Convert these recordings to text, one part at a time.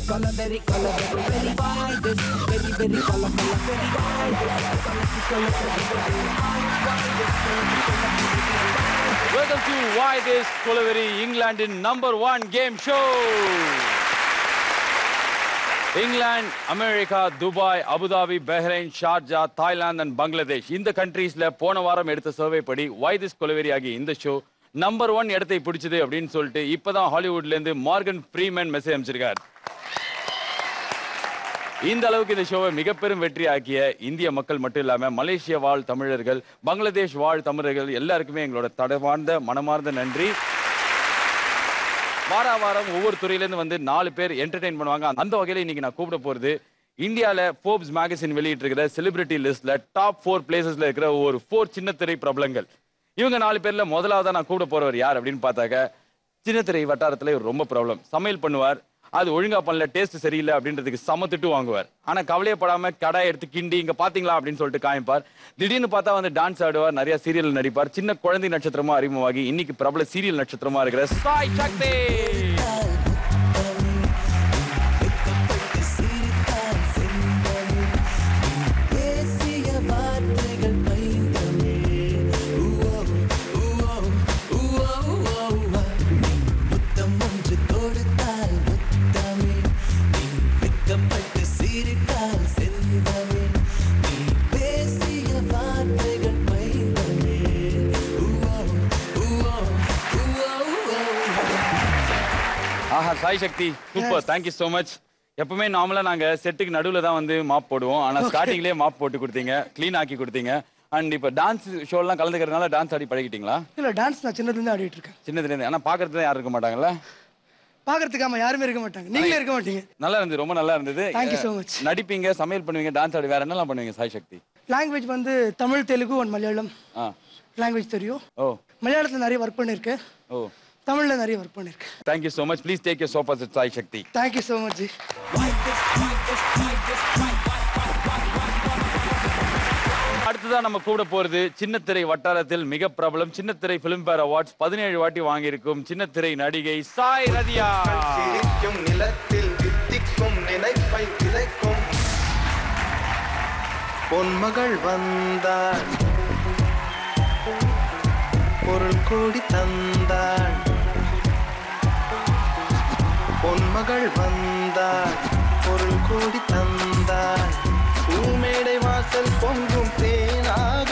Very why this, very colorful, very why this, Welcome to Why This Kolaveri, England in #1 game show. England, America, Dubai, Abu Dhabi, Bahrain, Sharjah, Thailand and Bangladesh. In the countries la pona varam edutha survey padi Why This Kolaveri agi in the show #1 இடத்தை பிடிச்சது அப்படினு சொல்லிட்டு இப்பதான் ஹாலிவுட்ல இருந்து Morgan Freeman message அனுப்பிச்சிருக்கார். இந்த அளவுக்கு இந்த ஷோவை மிகப்பெரும் வெற்றி ஆக்கிய இந்திய மக்கள் மட்டும் இல்லாம மலேசியா வாழ் தமிழர்கள், பங்களாதேஷ் வாழ் தமிழர்கள் எல்லாருக்குமே எங்களோட தடவார்ந்த மனமார்ந்த நன்றி. வாரம் ஒவ்வொரு துறையிலேருந்து வந்து 4 பேர் என்டர்டெயின் பண்ணுவாங்க. அந்த வகையில் இன்னைக்கு நான் கூப்பிட போறது இந்தியாவில் ஃபோர்ப்ஸ் மேகசின் வெளியிட்டு இருக்கிற செலிபிரிட்டி லிஸ்ட்ல டாப் 4 பிளேசஸ்ல இருக்கிற ஒரு 4 சின்னத்திரை பிரபலங்கள். இவங்க 4 பேர்ல முதலாவதா நான் கூப்பிட போறவர் யார் அப்படின்னு பார்த்தாக்க சின்னத்திரை வட்டாரத்துல ரொம்ப ப்ராப்ளம். சமையல் பண்ணுவார், அது ஒழுங்கா பண்ணல, டேஸ்ட் சரியில்லை அப்படின்றதுக்கு சமத்துட்டு வாங்குவார். ஆனா கவலையப்படாம கடாய் எடுத்து கிண்டி இங்க பாத்தீங்களா அப்படின்னு சொல்லிட்டு காமிப்பார். திடீர்னு பார்த்தா வந்து டான்ஸ் ஆடுவார், நிறைய சீரியல் நடிப்பார். சின்ன குழந்தை நட்சத்திரமா அறிமுகமாகி இன்னைக்கு பிரபல சீரியல் நட்சத்திரமா இருக்கிற சாய் சக்தி. சாய் சக்தி சூப்பர், தேங்க்யூ சோ மச். எப்பவுமே நார்மலா நாங்க செட்டுக்கு நடுவுல தான் வந்து மாப் போடுவோம், ஆனா ஸ்டார்டிங்லயே மாப் போட்டு கொடுத்தீங்க, கிளீன் ஆக்கி கொடுத்தீங்க. அண்ட் இப்ப டான்ஸ் ஷோ எல்லாம் கலந்துக்கிறதுனால டான்ஸ் ஆடி பழகிட்டீங்களா? இல்ல, டான்ஸ் நான் சின்னதுல இருந்து ஆடிட்டு இருக்கேன். சின்னதுல இருந்து. ஆனா பாக்குறதுல யாரும் இருக்க மாட்டாங்கல்ல? பாக்குறதுக்காம யாருமே இருக்க மாட்டாங்க, நீங்களே இருக்க மாட்டீங்க. நல்லா இருந்தது, ரொம்ப நல்லா இருந்தது. Thank you so much. நடிப்பீங்க, சமையல் பண்ணுவீங்க, டான்ஸ் ஆடி, வேற என்னலாம் பண்ணுவீங்க சாய் சக்தி? லாங்குவேஜ் வந்து தமிழ், தெலுங்கு அண்ட் மலையாளம் லாங்குவேஜ் தெரியும். ஓ, மலையாளத்துல நிறைய ஒர்க் பண்ணிருக்கேன். ஓ, தமிழ்ல நிறைய ஒர்க் பண்ணிருக்கேன். Thank you so much. Please take your sofa to Sai Shakti. Thank you so much ji. அடுத்ததா நம்ம கூட போறது சின்னத்திரை வட்டாரத்தில் மிக பிரபலம், சின்னத்திரை பிலிம்பேர் அவார்ட்ஸ் 17 வாட்டி வாங்கி இருக்கும் சின்னத்திரை நடிகை சாய் ரதியா. சிரிக்கும் நிலத்தில் வித்திக்கும் நினைப்பை விதைக்கும் பொன்மகள் வந்தாள், பொருள் கோடி தந்தாள். பொன்மகள் வந்தாள், பொருள் கோடி தந்தாள். பூமேடை வாசல் பொங்கும் தேனாக.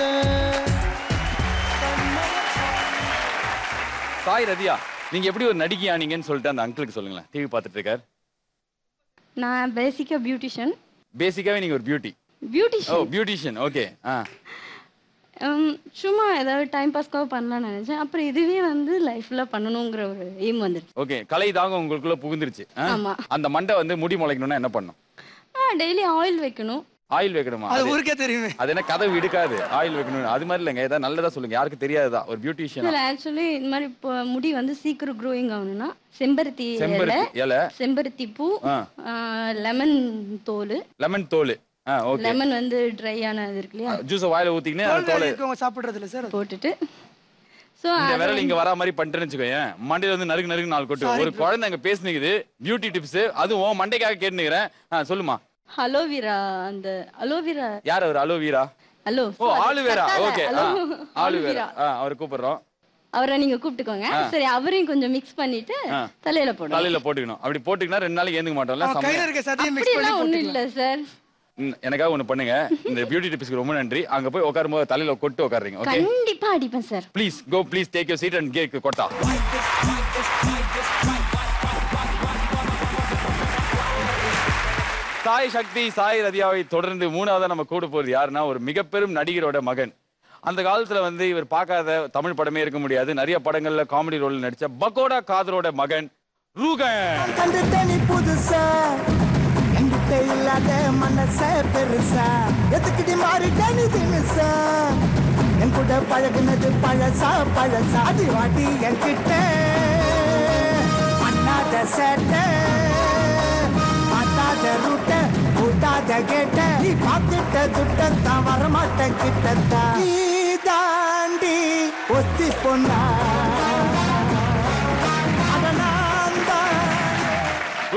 சாய் ரதியா, நீங்க எப்படி ஒரு நடிகையா நீங்கன்னு சொல்லிட்டு அந்த அங்கிளுக்கு சொல்லுங்களேன், டிவி பார்த்துட்டு இருக்கார். நான் பேசிக்கா பியூட்டிஷியன். பேசிக்காவே நீங்க ஒரு பியூட்டி. பியூட்டிஷியன். ஓ, பியூட்டிஷியன். ஓகே. சும்மா ஏதாவது டைம் பாஸ்க்காக பண்ணலாம்னு நினைச்சேன். அப்புறம் இதுவே வந்து லைஃப்ல பண்ணணுங்கிற ஒரு எய்ம் வந்துருச்சு. ஓகே, கலை தாங்க உங்களுக்குள்ள புகுந்துருச்சு. அந்த மண்டை வந்து முடி முளைக்கணும்னா என்ன பண்ணும்? டெய்லி ஆயில் வைக்கணும். ஆயில் வைக்கணுமா? அது ஊருக்கே தெரியுமே. அது என்ன கதவு இடுக்காது ஆயில் வைக்கணும்? அது மாதிரி இல்லைங்க, ஏதாவது நல்லதா சொல்லுங்க, யாருக்கு தெரியாததா ஒரு பியூட்டிஷியன். ஆக்சுவலி இந்த மாதிரி முடி வந்து சீக்கிரம் க்ரோயிங் ஆகணும்னா செம்பருத்தி இலை, செம்பருத்தி பூ, லெமன் தோல். லெமன் தோல். ஓகே. லெமன் வந்து ட்ரை ஆனது இருக்கு இல்லையா, ஜூஸ் வாயில ஊத்திக்கினே தோல் இருக்கவங்க சாப்பிடுறது இல்ல சார், போட்டுட்டு சோ இந்த விரல் இங்க வரா மாதிரி பண்ணிட்டேன்னு வச்சுக்கோங்க, மண்டையில வந்து நறுக்கு நறுக்கு 4 கொட்டு. ஒரு குழந்தை அங்க பேசுனீங்க பியூட்டி டிப்ஸ், அதுவும் மண்டைக்காக கேட்டுக்கிறேன். சொல்லுமா. அலோவேரா. அந்த அலோவேரா யார் அவர்? Aloe vera. Hello. Oh, aloe vera. Okay, aloe vera. அவர் கூப்பிடுறோம், அவரை நீங்க கூப்பிட்டுக்கோங்க. சரி, அவரையும் கொஞ்சம் மிக்ஸ் பண்ணிட்டு தலையில போடுங்க. தலையில போட்டுக்கணும். அப்படி போட்டுக்கினா 2 நாளைக்கு ஏந்துக்க மாட்டோம்ல. கையில இருக்க சதையை மிக்ஸ் பண்ணி ஒண்ணும் இல்ல சார். எனக்காக ஒண்ணு பண்ணுங்க, இந்த பியூட்டி டிப்ஸ்க்கு ரொம்ப நன்றி. அங்க போய் உட்காரும்போது தலையில கொட்டு உட்காருங்க. ஓகே, கண்டிப்பா அடிப்பேன் sir. Please go, please take your seat and கேக் கொட்டா. சாய் சக்தி, சாய் ரதியாவை தொடர்ந்து 3ஆவதா நம்ம கூட போறது யாருன்னா ஒரு மிகப்பெரும் நடிகரோட மகன். அந்த காலத்துல வந்து இவர் பார்க்காத தமிழ் படமே இருக்க முடியாது. நிறைய படங்கள்ல காமெடி ரோல் நடிச்ச பகோடா காதரோட மகன் ரூகன். இல்லாத மனச பெருசா எதுக்கிட்டு மாறிட்டேன்னு தினுசா, என் கூட பழகுனது பழசா பழசா. அடி வாட்டி என்கிட்ட பண்ணாத சேட்டை, பார்த்தாத ரூட்ட, கூட்டாத கேட்ட, நீ பார்த்துட்ட துட்டத்தான் வரமாட்டேன் கிட்டத்தான். நீ தாண்டி ஒத்தி பொண்ணா.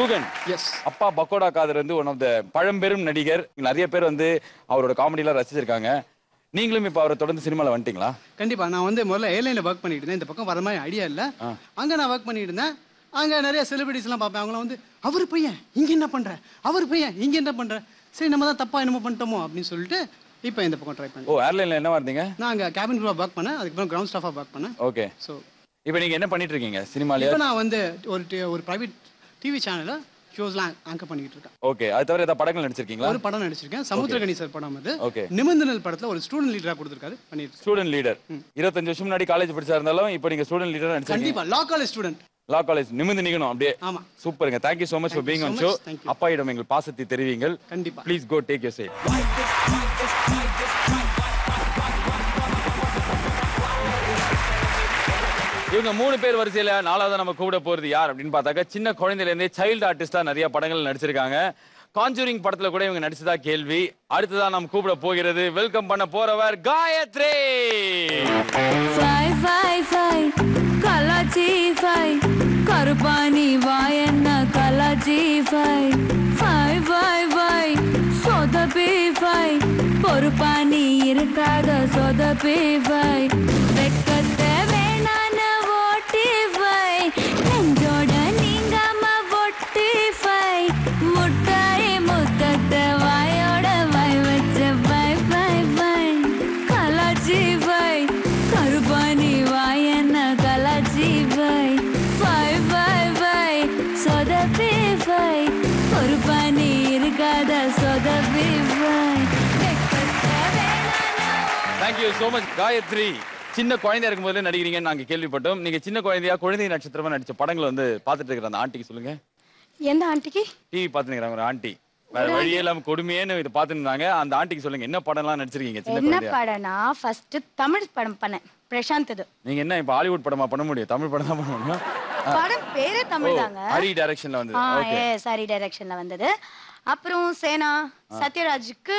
குகன். எஸ். அப்பா பக்கோடா காதர் வந்து ஒன் ஆஃப் த பழம்பெரும் நடிகர். நிறைய பேர் வந்து அவரோட காமெடியெல்லாம் ரசிச்சிருக்காங்க. நீங்களும் இப்ப அவரை தொடர்ந்து சினிமால வந்துட்டீங்களா? கண்டிப்பா. நான் வந்து முதல்ல ஏர்லைன்ல ஒர்க் பண்ணிட்டு இருந்தேன். இந்த பக்கம் வர மாதிரி ஐடியா இல்ல. அங்க நான் ஒர்க் பண்ணிட்டு இருந்தேன். அங்க நிறைய செலிபிரிட்டிஸ் எல்லாம் பார்ப்பேன். அவங்கள வந்து அவர் பையன் இங்க என்ன பண்ற, அவர் பையன் இங்க என்ன பண்ற, சரி நம்ம தான் தப்பா என்னமோ பண்ணிட்டோமோ அப்படின்னு சொல்லிட்டு இப்போ இந்த பக்கம் ட்ரை பண்ணேன். ஓ, ஏர்லைன்ல என்ன வந்தீங்க? நான் அங்க கேபின் க்ரூவா ஒர்க் பண்ணேன். அதுக்கப்புறம் கிரவுண்ட் ஸ்டாஃபா ஒர்க் பண்ணேன். ஓகே. ஸோ இப்போ நீங்க என்ன பண்ணிட்டு இருக்கீங்க சினிமால? இப்போ நான் வந்து ஒரு பிரைவேட் டிவி சேனல்ல ஷோஸ்லாம் ஆங்கர் பண்ணிட்டு இருக்கேன். ஓகே. அது தவிர ஏதாவது படங்கள் நடிச்சிருக்கீங்களா? ஒரு படம் நடிச்சிருக்கேன். சமுத்திரகனி சார் படம் அது. ஓகே. நிமிர்ந்தனல் படத்துல ஒரு ஸ்டூடெண்ட் லீடரா கொடுத்திருக்காரு. பண்ணிட்டு ஸ்டூடெண்ட் லீடர். 25 வருஷம் முன்னாடி காலேஜ் படிச்சா இருந்தாலும் இப்போ நீங்க ஸ்டூடெண்ட் லீடரா நடிச்சிருக்கீங்க. கண்டிப்பா. லா காலேஜ் ஸ்டூடெண்ட். லா காலேஜ் நிமிர்ந்து நிக்கணும் அப்படியே. ஆமா. சூப்பருங்க. Thank you so much for being on show. அப்பாயிடம் எங்கள் பாசத்தை தெரிவிங்கள். கண்டிப்பா. Please go take your seat. இவங்க 3 பேர் வரிசையில 4வது நம்ம கூப்பிட போறது யார் அப்படின்னு பார்த்தாக்க சின்ன குழந்தையில இருந்தே சைல்டு ஆர்டிஸ்டா நிறைய படங்கள் நடிச்சிருக்காங்க. காஞ்சூரிங் படத்துல கூட இவங்க நடிச்சதா கேள்வி. அடுத்ததா நம்ம கூப்பிட போகிறது வெல்கம் பண்ண போறவர் காயத்ரி. கலாச்சி ஃபை கருப்பானி வாயன்ன கலாச்சி ஃபை சொதப்பி ஃபை பொறுப்பானி இருக்காத சொதப்பி ஃபை வெக்கத்தை வேணான ஓட்டி ஃபை நெஞ்சோட நீங்காம ஒட்டி ஃபை முட்டாய் முத்தத்தை வாயோட வாய் வச்ச ஃபை ஃபை ஃபை கலாச்சி ஃபை கருப்பானி வாயன்ன கலாச்சி ஃபை ஃபை ஃபை ஃபை சொதப்பி ஃபை பொறுப்பானி இருக்காத சொதப்பி ஃபை வெக்கத்தை வேணான. Thank you so much Gayatri. சின்ன குழந்தையா இருக்கும்போது நடிக்கிறீங்கன்னு நாங்க கேள்விப்பட்டோம். நீங்க சின்ன குழந்தையா குழந்தை நட்சத்திரமா நடிச்ச படங்களை வந்து பாத்துட்டு இருக்கிற அந்த ஆண்டிக்கு சொல்லுங்க. எந்த ஆண்டிக்கு? டிவி பாத்துக்கிறாங்க ஒரு ஆண்டி. வேற வழியே இல்லாம கொடுமையேன்னு இது பாத்துட்டு இருந்தாங்க. அந்த ஆண்டிக்கு சொல்லுங்க என்ன படம்லாம் நடிச்சிருக்கீங்க சின்ன என்ன குழந்தையா? படம்னா ஃபர்ஸ்ட் தமிழ் படம் பண்ணேன். பிரசாந்த். நீங்க என்ன இப்ப ஹாலிவுட் படமா பண்ண முடியும்? தமிழ் படம் தான் பண்ண முடியும். படம் பேரே தமிழ் தாங்க. ஹரி டைரக்ஷன்ல வந்தது. ஓகே. ஹரி டைரக்ஷன்ல வந்தது. அப்புறம் சேனா சத்யராஜுக்கு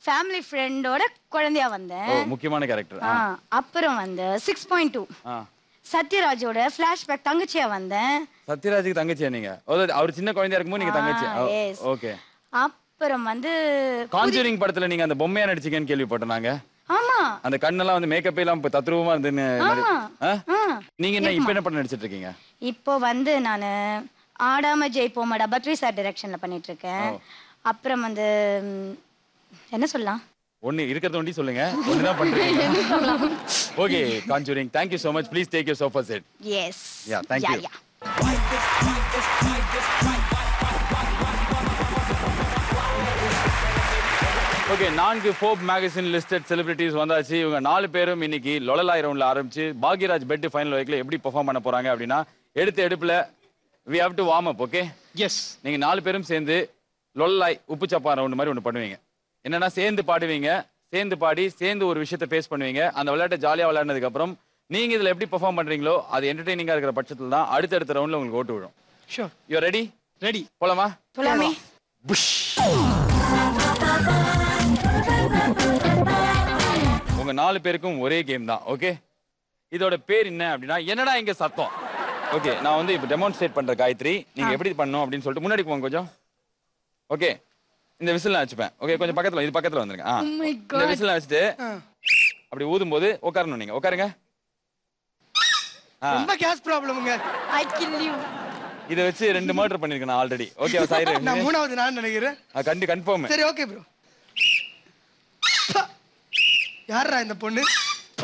ஃபேமிலி ஃப்ரெண்டோட குழந்தையா வந்தேன். ஓ, முக்கியமான கேரக்டர். அப்புறம் வந்து 6.2 சத்யராஜோட ஃபிளாஷ்பேக் தங்கச்சியா வந்தேன். சத்யராஜுக்கு தங்கச்சியா நீங்க? அவர் சின்ன குழந்தையா இருக்கும்போது நீங்க தங்கச்சி. ஓகே. அப்புறம் வந்து காஞ்சூரிங் படத்துல நீங்க அந்த பொம்மையா நடிச்சீங்கன்னு கேள்விப்பட்டோம் நாங்க. ஆமா. அந்த கண்ணெல்லாம் வந்து மேக்கப் எல்லாம் தத்ரூபமா இருந்துன்னு. நீங்க என்ன இப்ப என்ன படம் நடிச்சிட்டு இருக்கீங்க? இப்போ வந்து நானு ஆடாம ஜெயிப்போமடா பத்ரி சார் டைரக்ஷன்ல பண்ணிட்டு இருக்கேன். அப்புறம் வந்து என்ன சொல்லலாம்? ஒண்ணு இருக்கிறது ஒண்டி சொல்லுங்க. ஒண்ணுதான் பண்றீங்க. Okay Conjuring. Thank you so much. Please take your sofa seat. Yes. Yeah, thank you. Okay, 4 Forbes magazine listed celebrities வந்தாச்சு. இவங்க 4 பேரும் இன்னைக்கு லொலலாய் ரவுண்ட்ல ஆரம்பிச்சு பாக்யராஜ் பெட் ஃபைனல் வரைக்கும் எப்படி பெர்ஃபார்ம் பண்ண போறாங்க அப்படின்னா எடுத்த எடுப்புல we have to warm up. Okay. Yes. நீங்க 4 பேரும் சேர்ந்து லொலலாய் உப்பு சப்பா ரவுண்ட் மாதிரி ஒன்று பண்ணுவீங்க. என்னன்னா சேர்ந்து பாடுவீங்க, சேர்ந்து பாடி சேர்ந்து ஒரு விஷயத்தை ஃபேஸ் பண்ணுவீங்க. அந்த விளையாட்டை ஜாலியாக விளையாடுனதுக்கு அப்புறம் நீங்க இதுல எப்படி பெர்ஃபார்ம் பண்றீங்களோ அது என்டர்டெய்னிங்கா இருக்கிற பட்சத்துல தான் அடுத்தடுத்த ரவுண்ட்ல உங்களுக்கு ஓட்டு விடும். ஷூர். You ready? ரெடி. போலாமா? போலாமே. உங்க 4 பேருக்கும் ஒரே கேம் தான். ஓகே. இதோட பேர் என்ன அப்படின்னா என்னடா இங்க சத்தம். ஓகே, நான் வந்து இப்போ டெமான்ஸ்ட்ரேட் பண்ற காயத்ரி. நீங்க எப்படி பண்ணணும் அப்படின்னு சொல்லிட்டு முன்னாடி போங்க கொஞ்சம். ஓகே. இந்த விசில் நான் வச்சுப்பேன். ஓகே, கொஞ்சம் பக்கத்துல இது பக்கத்துல வந்துருங்க. இந்த விசில் நான் வச்சுட்டு அப்படி ஊதும் போது உட்காரணும். நீங்க உட்காருங்க. ரொம்ப கேஸ் ப்ராப்ளம்ங்க. I kill you. இத வச்சு 2 மர்டர் பண்ணிருக்கேன் நான் ஆல்ரெடி. Okay sorry. நான் மூணாவது நான் நினைக்கிறேன். கன்ஃபார்ம். சரி ஓகே ப்ரோ. யாரா இந்த பொண்ணு?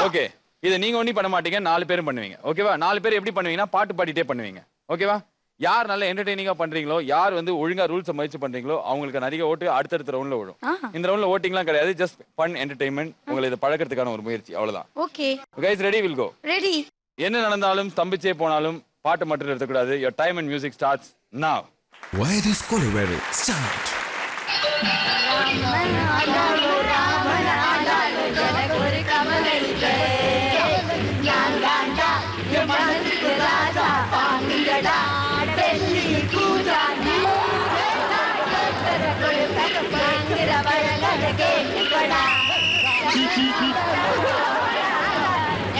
ஓகே, இத நீங்க ஒண்ணி பண்ண மாட்டீங்க, 4 பேரும் பண்ணுவீங்க. ஓகேவா? 4 பேர் எப்படி பண்ணுவீங்கன்னா பாட்டு பாடிட்டே பண்ணுவீங்க. ஓகேவா? யார் நல்ல என்டர்டெய்னிங்கா பண்றீங்களோ, யார் வந்து ஒழுங்கா ரூல்ஸ் மதிச்சு பண்றீங்களோ அவங்களுக்கு நிறைய ஓட்டு அடுத்தடுத்த ரவுண்ட்ல விடும். இந்த ரவுண்ட்ல ஓட்டிங்லாம் கிடையாது, ஜஸ்ட் ஃபன் என்டர்டெயின்மெண்ட். உங்களை இத பழக்கிறதுக்கான ஒரு முயற்சி, அவ்வளவுதான். Okay guys, ready? We'll go. Ready. என்ன நடந்தாலும் ஸ்தம்பிச்சே போனாலும் பாட்டு மட்டும் எடுத்துக்கூடாது. your time and music starts now. Why this Koliveri? Start.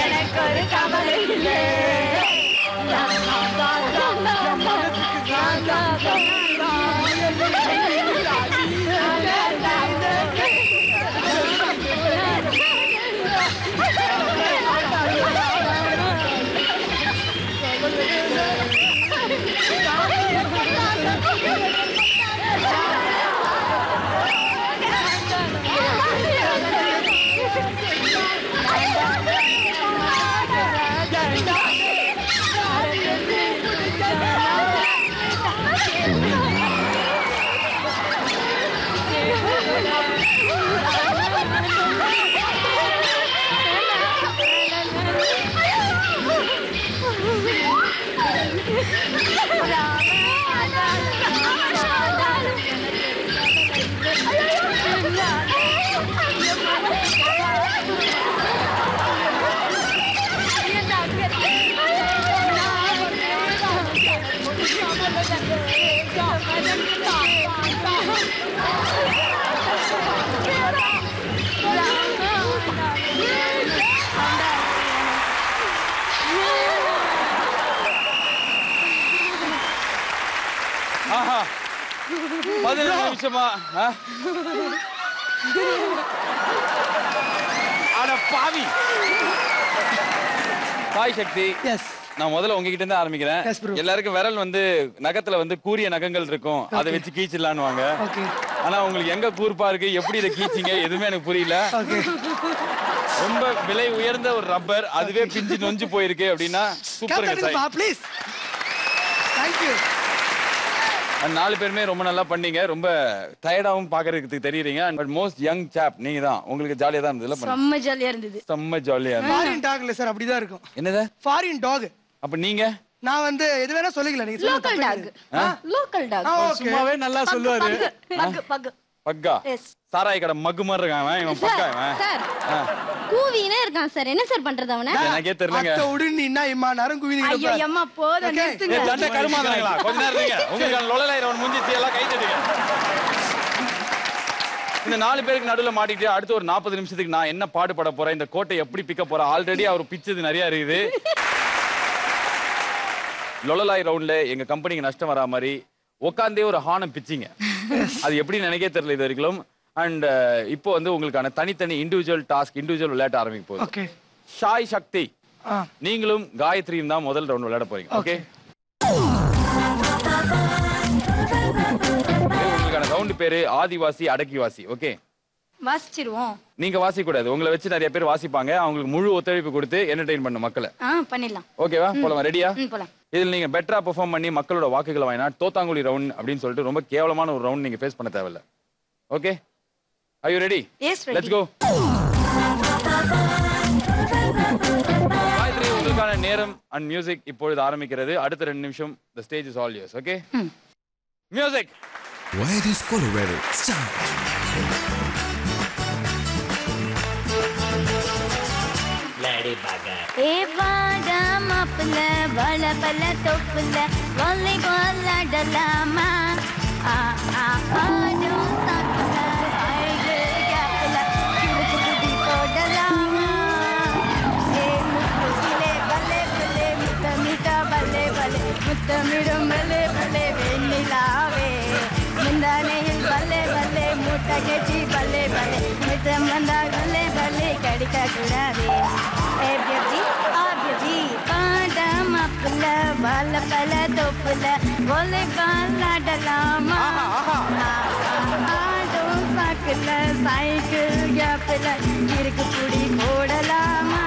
எனக்கொரு கவலை இல்லை. ஆஹா 15 நிமிஷமா அட பாவி. சாய் சக்தி, எஸ் நான் முதல்ல உங்ககிட்ட இருந்து ஆரம்பிக்கிறேன். Yes, bro. எல்லாருக்கும் விரல் வந்து நகத்துல வந்து கூரிய நகங்கள் இருக்கும், அதை வச்சு கீச்சிடலான்னு. ஓகே ஆனா உங்களுக்கு எங்க கூர்ப்பா இருக்கு, எப்படி இதை கீச்சிங்க எதுவுமே எனக்கு புரியல. ஓகே ரொம்ப விலை உயர்ந்த ஒரு ரப்பர், அதுவே பிஞ்சு நொஞ்சு போயிருக்கு அப்படின்னா சூப்பருங்க சாய். Please thank you. 4 பேருமே ரொம்ப நல்லா பண்ணீங்க. ரொம்ப டயர்டாவும் பாக்குறதுக்கு தெரியுறீங்க. பட் மோஸ்ட் யங் சாப் நீங்க தான். உங்களுக்கு ஜாலியா தான் இருந்ததுல? செம்ம ஜாலியா இருந்தது. செம்ம ஜாலியா இருந்தது. ஃபாரின் டாக் இல்ல சார், அப்படிதான் இருக்கும். என்னது ஃபாரின் டாக்? அப்ப நீங்க? நான் வந்து எது வேணா சொல்லிக்கலாம், நீங்க லோக்கல் டாக். Local talk. சும்மாவே நல்லா சொல்லுவாரு. பக் பக் பக்கா. எஸ். சாராய் கடை மக்கு மாதிரி இருக்கான் அவன். இவன் பக்கா இவன். சார் கூவினே இருக்கான் சார், என்ன சார் பண்றது அவனை? எனக்கே தெரியலங்க. அத்த உடுன்னா இம்மா நரம் குவினி ஐயோ அம்மா போதும் நிறுத்துங்க. தண்டை கருமாதங்களா கொஞ்ச நேரம் இருங்க. உங்களுக்கு லொலலாயிரம் முஞ்சிச்சு எல்லாம் கை தட்டுங்க. இந்த 4 பேருக்கு நடுவுல மாட்டிட்டு அடுத்து ஒரு 40 நிமிஷத்துக்கு நான் என்ன பாடுபட போறேன், இந்த கோட்டை எப்படி பிக்க போறேன். ஆல்ரெடி அவர் பிச்சது நிறைய இருக்குது. லொலலாய் ரவுண்ட்ல எங்க கம்பெனிக்கு நஷ்டம் வரா மாதிரி உட்காந்தே ஒரு ஹானம் பிச்சிங்க. அது எப்படி நினைக்கே தெரியல இது வரைக்கும். அண்ட் இப்போ வந்து உங்களுக்கான தனித்தனி இண்டிவிஜுவல் டாஸ்க், இண்டிவிஜுவல் விளையாட்டு ஆரம்பிக்க போகுது. ஓகே ஷாய் சக்தி, நீங்களும் காயத்ரியும் தான் முதல் ரவுண்ட் விளையாட போறீங்க. ஓகே உங்களுக்கான ரவுண்ட் பேரு ஆதிவாசி அடக்கிவாசி. ஓகே வாசிச்சிருவோம். நீங்க வாசிக்க கூடாது, உங்களை வச்சு நிறைய பேர் வாசிப்பாங்க. அவங்களுக்கு முழு ஒத்துழைப்பு கொடுத்து என்டர்டெயின் பண்ண மக்களை. பண்ணிடலாம். ஓகேவா? போலாம். ரெடியா? போலாம். இதில் நீங்க பெட்டரா பெர்ஃபார்ம் பண்ணி மக்களோட வாக்குகளை வாங்கினா தோத்தாங்குழி ரவுண்ட் அப்படின்னு சொல்லிட்டு ரொம்ப கேவலமான ஒரு ரவுண்ட் நீங்க ஃபேஸ் பண்ண தேவையில்ல. Okay are you ready? Yes ready. Let's go. Gayathri, உங்களுக்கான நேரம் அண்ட் மியூசிக் இப்பொழுது ஆரம்பிக்கிறது. அடுத்த 2 நிமிஷம் the stage is all yours. Okay music. Why this Colorado? Start. ஏ வாடா மாப்பிள்ள வளபல தொப்புல வாலிபால் ஆடலாமா? ஆடும் சாக்குல அழகு கேப்புல கிறுக்கு குடி போடலாமா? ஏ முத்துக்கிலே பலே பலே முத்தமிட்டா பலே பலே முத்தமிடும் பலே பலே வெண்ணிலாவே முந்தானையில் பலே பலே மூட்டை கெச்சி பலே பலே மித்தம் வந்தால் பலே பலே கடிக்க கூடாதே. ஏ பேபி ஆ பேபி பாடா மாப்பிள்ள வால பல தொப்புல வாலிபால் ஆடலாமா? ஆடும் சாக்குல சைக்கிள் கேப்புல இருக்கு புடி போடலாமா?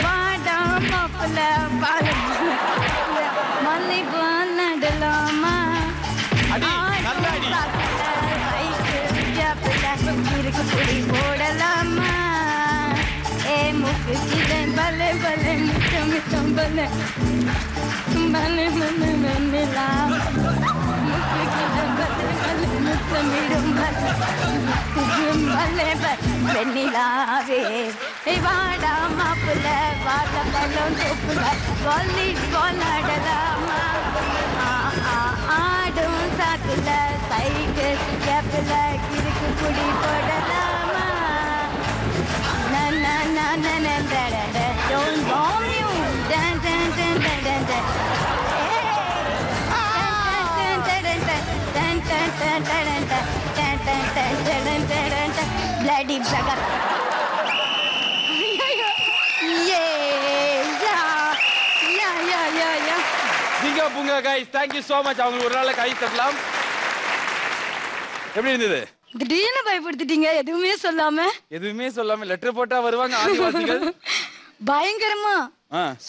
வாடா மாப்பிள்ள வால வாலிபால் ஆடலாமா? இருக்கு புடி போடலாமா? ஏ முக்கு சிதன் பலே பலே முத்தம் முத்தம் பலே பலே பலே வெண்ணிலா முக்கு சிதன் பலே பலே முத்தமிடும் பலே பலே பலே வெண்ணிலாவே. ஏ வாடா மாப்பிள்ள வாழ பலம் தொப்புல வாலிபால் ஆடலாமா? ஆடும் சாக்குல சைக்கிள் கேப்புல கிறுக்கு புடி போடலாமா? Don't bomb you. Dun dun dun dun dun dun. Bloody brother. Binga bunga guys, thank you so much. அவங்களுக்கு ஒரு நாள் கை தட்டலாம். எப்படி இருந்தது? திடீர்னு பயப்படுத்திட்டீங்க, எதுவுமே சொல்லாம. எதுவுமே சொல்லாம லெட்டர் போட்டா வருவாங்க ஆதிவாசிகள். பயங்கரமா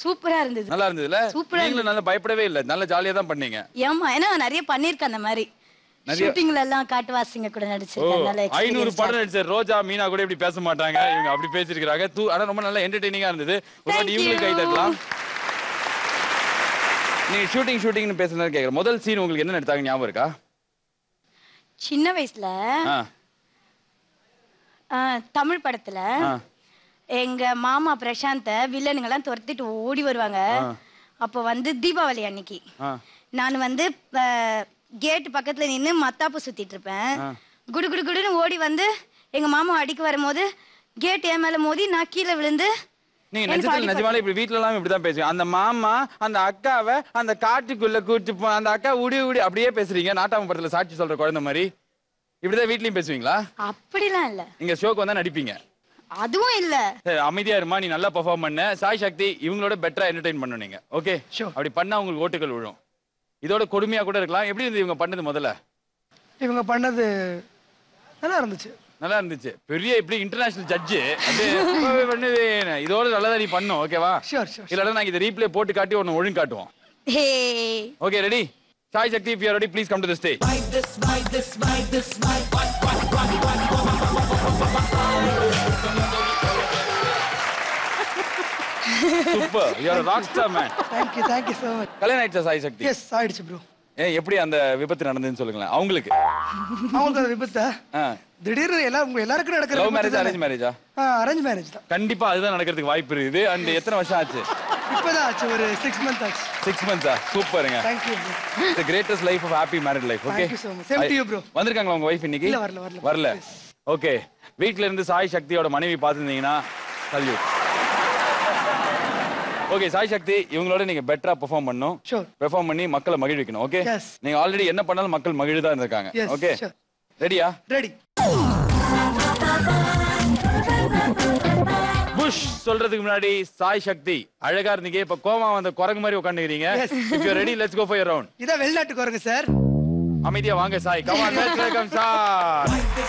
சூப்பரா இருந்தது. நல்லா இருந்ததுல? சூப்பரா. நீங்களும் நல்லா பயப்படவே இல்ல, நல்ல ஜாலியா தான் பண்ணீங்க. ஏமா, ஏன்னா நிறைய பண்ணிருக்கேன் அந்த மாதிரி. ஷூட்டிங்ல எல்லாம் காட்டுவாசிங்க கூட நடிச்சிருக்கேன். நல்ல 500 படம் நடிச்ச ரோஜா மீனா கூட இப்படி பேச மாட்டாங்க, இவங்க அப்படி பேசிருக்காங்க. ஆனா ரொம்ப நல்ல என்டர்டெய்னிங்கா இருந்தது. ஒரு வாட்டி இவங்களுக்கு கை தட்டலாம். நீங்க ஷூட்டிங்னு பேசுனது கேக்குறேன். முதல் சீன் உங்களுக்கு என்ன எடுத்தாங்க ஞாபகம் இருக்கா? சின்ன வயசுல தமிழ் படத்துல எங்க மாமா பிரசாந்த வில்லனுங்கெல்லாம் துரத்திட்டு ஓடி வருவாங்க. அப்போ வந்து தீபாவளி அன்னைக்கு நான் வந்து கேட் பக்கத்துல நின்று மத்தாப்பு சுத்திட்டு இருப்பேன். குடு குடு குடுன்னு ஓடி வந்து எங்க மாமா அடிக்க வரும்போது கேட் என் மேல மோதி நான் கீழே விழுந்து. நீங்க நிஜமாலே இப்படி வீட்டுல எல்லாம் இப்படிதான் பேசுவீங்க. அந்த மாமா அந்த அக்காவை அந்த காட்டுக்குள்ள கூட்டு போ, அந்த அக்கா உடி அப்படியே பேசுறீங்க. நாட்டாம படத்துல சாட்சி சொல்ற குழந்தை மாதிரி இப்படிதான் வீட்லயும் பேசுவீங்களா? அப்படிலாம் இல்ல. நீங்க ஷோக்கு வந்தா நடிப்பீங்க? அதுவும் இல்ல. அமைதியா இருமா, நீ நல்லா பெர்ஃபார்ம் பண்ண. சாய் சக்தி இவங்களோட பெட்டரா என்டர்டெயின் பண்ணணும் நீங்க. ஓகே, அப்படி பண்ணா உங்களுக்கு ஓட்டுகள் விழும். இதோட கொடுமையா கூட இருக்கலாம். எப்படி இருந்தது இவங்க பண்ணது? முதல்ல இவங்க பண்ணது நல்லா இருந்துச்சு. நல்லா இருந்துச்சு. பெரிய இப்படி இன்டர்நேஷனல் ஜட்ஜு அப்படியே பண்ணுது. இதோட நல்லதா நீ பண்ணும். ஓகேவா? இல்லைன்னா நாங்க இதை ரீப்ளே போட்டு காட்டி ஒன்னு ஒழுங்கு காட்டுவோம். Okay, ready? Sai Sakthi, if you are ready, please come to the stage. Super, you are a rock star man. Thank you so much. கல்யாணம் ஆயிடுச்சா சாய் சக்தி? Yes, ஆயிடுச்சு bro. எப்படி அந்த விபத்து நடந்ததுன்னு சொல்லுங்களேன். அவங்களுக்கு அந்த விபத்தா திடீர்னு எல்லாருக்கும் நடக்கிற லவ் மேரேஜ் அரேஞ்ச் மேரேஜா? அரேஞ்ச் மேரேஜ் தான். கண்டிப்பா அதுதான் நடக்கிறதுக்கு வாய்ப்பு இருக்குது. அண்ட் எத்தனை வருஷம் ஆச்சு? இப்பதான் ஆச்சு, ஒரு 6 months ஆச்சு. 6 months-ஆ? சூப்பருங்க. Thank you bro. The greatest life of happy married life. Okay, thank you so much. Same to you bro. வந்திருக்காங்களா உங்க வைஃப் இன்னைக்கு? இல்ல, வரல. ஓகே, வீட்ல இருந்து சாய் சக்தியோட மனைவி பாத்துட்டீங்கன்னா சல்யூட். ஓகே, சாய் சக்தி இவங்களோட நீங்க பெட்டரா பெர்ஃபார்ம் பண்ணனும். பெர்ஃபார்ம் பண்ணி மக்களை மகிழ்விக்கணும். ஓகே, நீங்க ஆல்ரெடி என்ன பண்ணாலும் மக்கள் மகிழ்தா இருக்காங்க. ஓகே, ரெடியா? ரெடி. புஷ் சொல்றதுக்கு முன்னாடி சாய் சக்தி அழகா இருந்தீங்க. இப்ப கோமா வந்த குரங்கு மாதிரி உட்கார்ந்துக்கிறீங்க. If you are ready, let's go for your round. இத வெளிநாட்டு குரங்கு சார். அமைதியா வாங்க Sai. Come on, let's welcome Sai.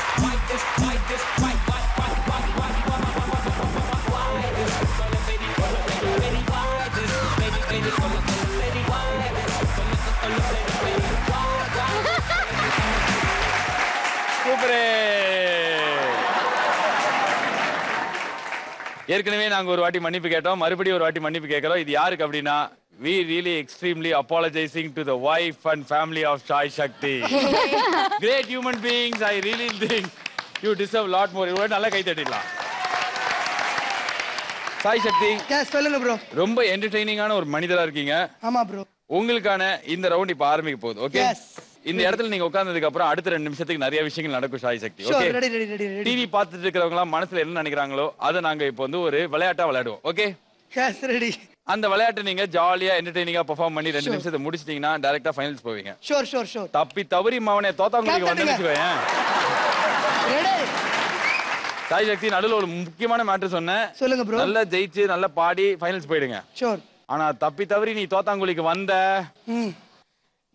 சூப்பரே. ஏற்கனவே நாங்க ஒரு வாட்டி மன்னிப்பு கேட்டோம், மறுபடியும் ஒரு வாட்டி மன்னிப்பு கேட்கிறோம். இது யாருக்கு அப்படின்னா, we really extremely apologizing to the wife and family of Sai Shakti. Great human beings. I really think you deserve a lot more. இவ்வளவு நல்லா கை தட்டிடலாம். சாய் சக்தி, சொல்லுங்க ப்ரோ. ரொம்ப என்டர்டெய்னிங்கான ஒரு மனிதரா இருக்கீங்க. ஆமா ப்ரோ. உங்களுக்கான இந்த ரவுண்ட் இப்ப ஆரம்பிக்க போகுது. ஓகே, இந்த இடத்துல நீங்க உட்கார்ந்ததுக்கு அப்புறம் அடுத்த 2 நிமிஷத்துக்கு நிறைய விஷயங்கள் நடக்கும் சாய் சக்தி. ஓகே, டிவி பார்த்துட்டு இருக்கிறவங்க மனசுல என்ன நினைக்கிறாங்களோ அதை நாங்க இப்போ வந்து ஒரு விளையாட்டா விளையாடுவோம். Okay, S ready. அந்த விளையாட்டை நீங்க ஜாலியா என்டர்டெய்னிங்கா பெர்ஃபார்ம் பண்ணி 2 நிமிஷத்தை முடிச்சிட்டீங்கன்னா டைரக்டா ஃபைனல்ஸ் போவீங்க. ஷூர். தப்பி தவறி மவனே தோத்தாங்களுக்கு வந்துச்சுக்கோங்க. சாய் சக்தி, நடுவுல ஒரு முக்கியமான மேட்டர் சொன்னேன். சொல்லுங்க ப்ரோ. நல்லா ஜெயிச்சு நல்லா பாடி ஃபைனல்ஸ் போயிடுங்க. ஷூர். ஆனா தப்பி தவறி நீ தோத்தாங்குழிக்கு வந்த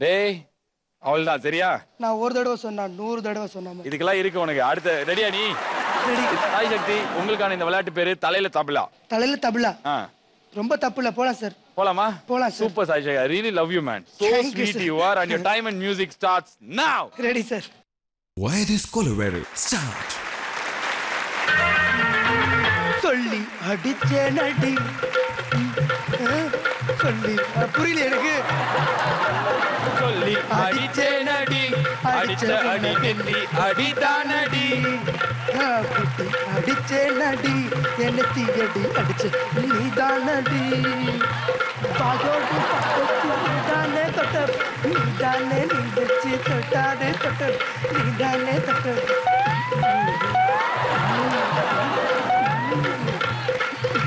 டேய் அவ்வளவுதான். சரியா? நான் ஒரு தடவை சொன்னா 100 தடவை சொன்னாம இதுக்கெல்லாம் இருக்கு உனக்கு. அடுத்த ரெடியா நீ? சாய் சக்தி, உங்களுக்கான இந்த விளையாட்டு பேரு தலையில தபலா. தலையில தபலா? ரொம்ப தப்புல. போலாம் சார். போலாமா? போலாம் sir. Super Sai Sakthi, I really love you man. So sweet you are and your time and music starts now. Ready sir. Why this Colorado? Start. சொல்லி அடிச்சே நடி. சொல்லி புரியல எனக்கு. சொல்லி அடிச்சே நடி, அடிச்ச அடி நெத்தி அடிதானடி. அடிச்சே நடி, என்ன தீயடி அடிச்ச நீதானடி. பாயோடு நீதானே தொட்ட, நீதானே நீச்சு தொட்டாதே தொட்ட, நீதானே தொட்ட.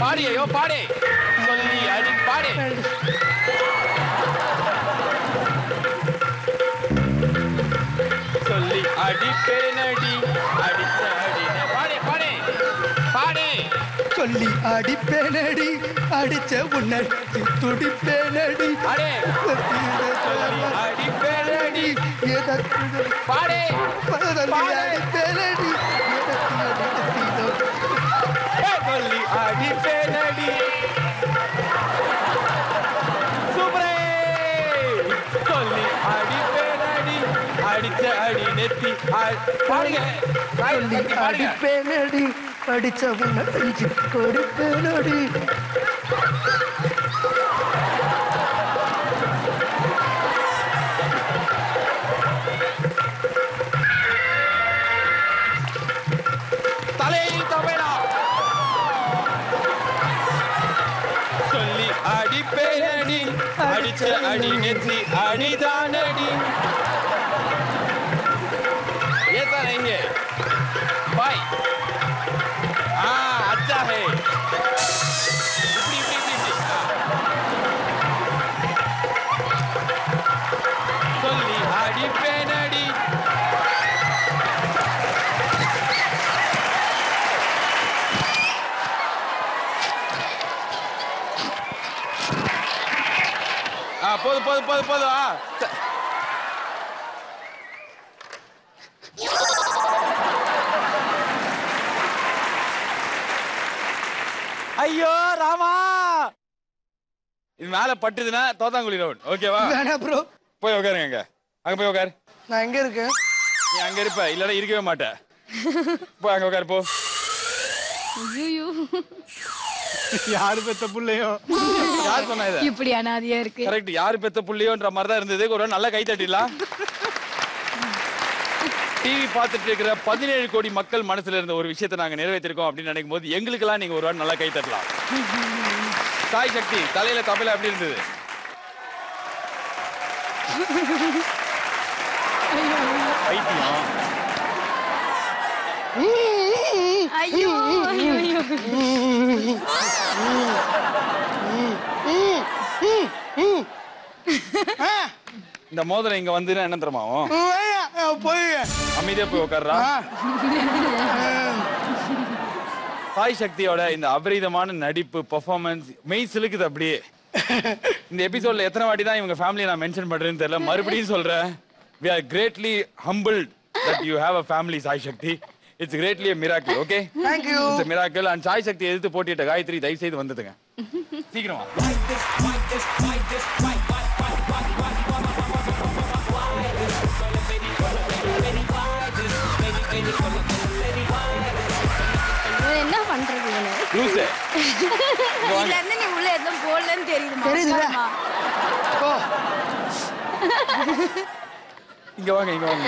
பாடியோ பாடே. சொல்லி அடி பாடே. சொல்லி அடிப்பேனடி, அடிச்ச அடி. பாடே பாடே பாடே. சொல்லி அடிப்பேனடி, அடிச்ச உன்னை துடிப்பேனடி. பாடே. சொல்லி அடிப்பேனடி. பாடே அடிப்பேனடி. சொல்லி அடிப்பேனடி. சூப்பரே. சொல்லி அடிப்பேனடி, அடிச்ச அடி நெத்தி பாடுங்க. அடிப்பேனடி, அடிச்ச உன்னை அடிச்சு கொடுப்பேனடி. தலையில் தபலா. அடிப்பேனடி அடிச்ச அடி நெத்தி அடிதானடி. ऐसा नहीं है भाई. अच्छा है. சொல்லி அடிப்பேனடி. போதும் போதும் போதும் போதும். ஐயோ ராமா, இது மேல பட்டுதுன்னா தோத்தாங்குழி ரவுண்ட். ஓகேவா? வேணாம் ப்ரோ. போய் உட்காருங்க. அங்க போய் உட்காரு. நான் எங்க இருக்கேன்? நீ அங்க இருப்ப, இல்லடா இருக்கவே மாட்ட. போய் அங்க உட்காரு போ. ஐயோ யாரு பெத்த புள்ளையோ? யார் சொன்னா இத? இப்படி அனாதையா இருக்கு. கரெக்ட். யாரு பெத்த புள்ளியோன்ற மாதிரி தான் இருந்தது. ஒரு நல்ல கை தட்டிடலாம். டிவி பார்த்துட்டு இருக்கிற 17 கோடி மக்கள் மனசுல இருந்த ஒரு விஷயத்தை நாங்க நிறைவேற்றிருக்கோம் அப்படின்னு நினைக்கும் போது எங்களுக்கெல்லாம் நீங்க ஒரு நல்லா கை தட்டலாம். சாய் சக்தி தலையில தபையில எப்படி இருந்தது? பைத்தியம். ஐயோ ஐயோ இந்த மோதிரம் இங்க வந்து என்ன தெரியுமாவும்? போய் அமைதியா போய் உட்கார்றா. சாய் சக்தியோட இந்த அபரிதமான நடிப்பு பெர்ஃபார்மன்ஸ் மெய் சிலுக்குது அப்படியே. இந்த எபிசோட்ல எத்தனை வாட்டி தான் இவங்க ஃபேமிலியை நான் மென்ஷன் பண்றேன்னு தெரியல. மறுபடியும் சொல்றேன், we are greatly humbled that you have a family, Sai Sakthi. It's greatly a miracle. Okay? Thank you. It's a miracle. And Sai சக்தி எதிர்த்து போட்டிட்ட காயத்ரி தயவு செய்து வந்துடுங்க. சீக்கிரமா. என்ன பண்றது இவனு? லூசு. இதுல இருந்து நீ உள்ள எதுவும் போடலன்னு தெரியுதுமா? தெரியுதுல? ஓ இங்க வாங்க, இங்க வாங்க.